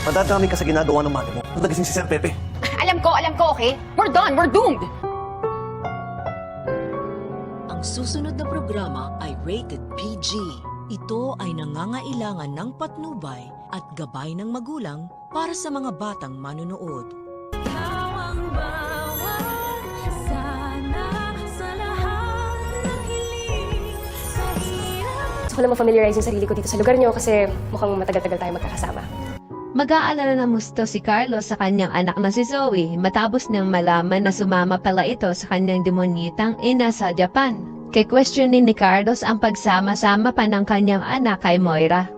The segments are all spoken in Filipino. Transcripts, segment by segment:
Madadami ka sa ginagawa ng mami mo. Nung nagising si Sir Pepe. Alam ko, okay? We're done, we're doomed! Ang susunod na programa ay rated PG. Ito ay nangangailangan ng patnubay at gabay ng magulang para sa mga batang manunood. Gusto ko na ma-familiarize yung sarili ko dito sa lugar niyo kasi mukhang matagal-tagal tayo magkakasama. Mag-aalala na musto si Carlos sa kanyang anak na si Zoe matapos nang malaman na sumama pala ito sa kanyang demonyitang ina sa Japan. Ke-questionin ni Carlos ang pagsama-sama pa ng kanyang anak kay Moira.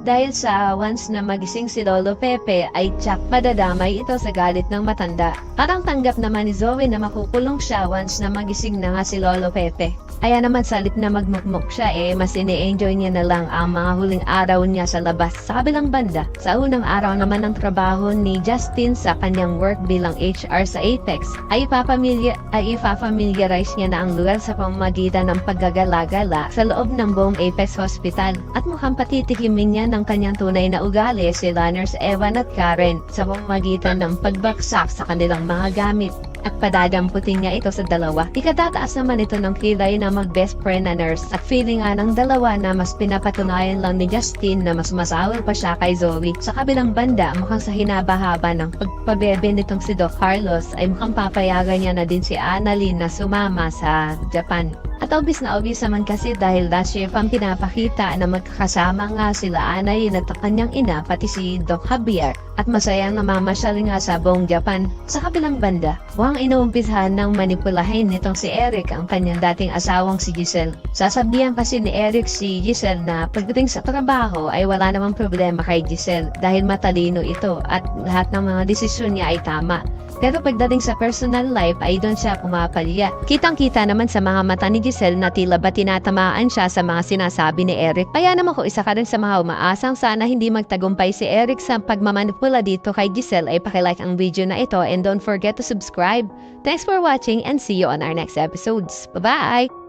Dahil sa once na magising si Lolo Pepe ay tsak madadamay ito sa galit ng matanda. Parang tanggap naman ni Zoe na makukulong siya once na magising na nga si Lolo Pepe. Kaya naman salit na magmukmuk siya mas ini-enjoy niya na lang ang mga huling araw niya sa labas. Sa kabilang banda, sa unang araw naman ng trabaho ni Justin sa kanyang work bilang HR sa Apex, ay ipapamiliarize niya na ang lugar sa pamamagitan ng paggagala-gala sa loob ng buong Apex Hospital. At mukhang patitikimin niya ng kanyang tunay na ugali sila Nurse Evan at Karen sa pamamagitan ng pagbaksak sa kanilang mga gamit. At padadamputin niya ito sa dalawa. Ikatataas naman ito ng kilay na mag-best friend na nurse at feeling nga ng dalawa na mas pinapatunayan lang ni Justin na mas masawal pa siya kay Zoe. Sa kabilang banda, mukhang sa hinaba-haba ng pagpabebe nitong si Doc Carlos ay mukhang papayagan niya na din si Annalyn na sumama sa Japan. At obvious na obvious naman kasi dahil last year pang pinapakita na magkakasama nga sila Annalyn at kanyang ina pati si Doc Javier at masayang namamasyal nga sa buong Japan. Sa kabilang banda, mukhang inuumpisahan ng manipulahin nitong si Eric ang kanyang dating asawang si Giselle. Sasabihan kasi ni Eric si Giselle na pagdating sa trabaho ay wala namang problema kay Giselle dahil matalino ito at lahat ng mga desisyon niya ay tama. Pero pagdating sa personal life ay doon siya pumapalya. Kitang-kita naman sa mga mata ni Giselle na tila ba tinatamaan siya sa mga sinasabi ni Eric. Kaya naman kung isa ka rin sa mga umaasang sana hindi magtagumpay si Eric sa pagmamanipula dito kay Giselle ay pakilike ang video na ito and don't forget to subscribe. Thanks for watching and see you on our next episodes. Bye-bye!